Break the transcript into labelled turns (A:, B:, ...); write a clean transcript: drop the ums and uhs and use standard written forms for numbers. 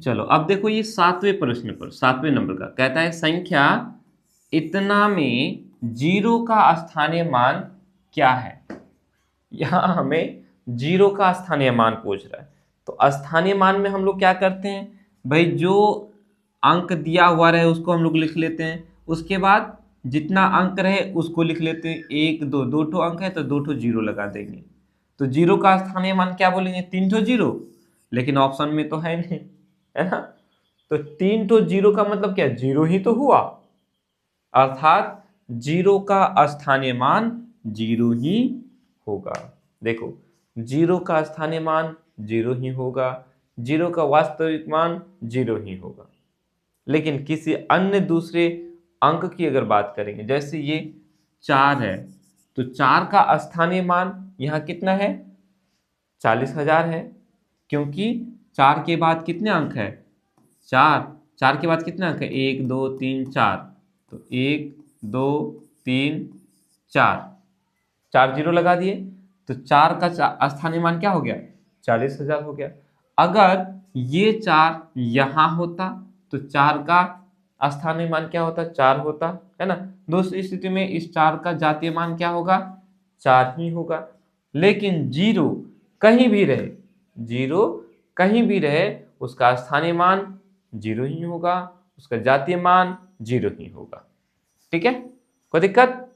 A: चलो अब देखो ये 7वें प्रश्न पर 7वें नंबर का कहता है संख्या इतना में जीरो का स्थानीय मान क्या है। यहाँ हमें जीरो का स्थानीय मान पूछ रहा है। तो स्थानीय मान में हम लोग क्या करते हैं भाई, जो अंक दिया हुआ रहे उसको हम लोग लिख लेते हैं, उसके बाद जितना अंक रहे उसको लिख लेते हैं। एक दो, दो ठो अंक है तो दो ठो जीरो लगा देंगे। तो जीरो का स्थानीय मान क्या बोलेंगे, 3 ठो जीरो, लेकिन ऑप्शन में तो है नहीं, है ना। तो 3 ठो जीरो का मतलब क्या, जीरो ही तो हुआ, अर्थात जीरो का स्थानीय मान जीरो ही होगा। देखो जीरो का स्थानीय मान जीरो ही होगा, जीरो का वास्तविक मान जीरो ही होगा। लेकिन किसी अन्य दूसरे अंक की अगर बात करेंगे, जैसे ये 4 है, तो 4 का स्थानीय मान यहाँ कितना है, 40,000 है, क्योंकि 4 के बाद कितने अंक है, 4, 4 के बाद कितने अंक है, 1 2 3 4, तो 1 2 3 4, 4 जीरो लगा दिए, तो 4 का स्थानीय मान क्या हो गया, 40,000 हो गया। अगर ये 4 यहाँ होता तो 4 का स्थानीय मान क्या होता, 4 होता, है ना। दूसरी स्थिति में इस 4 का जातीय मान क्या होगा, 4 ही होगा। लेकिन जीरो कहीं भी रहे, जीरो कहीं भी रहे, उसका स्थानीय मान जीरो ही होगा, उसका जातीय मान जीरो ही होगा। ठीक है, कोई दिक्कत।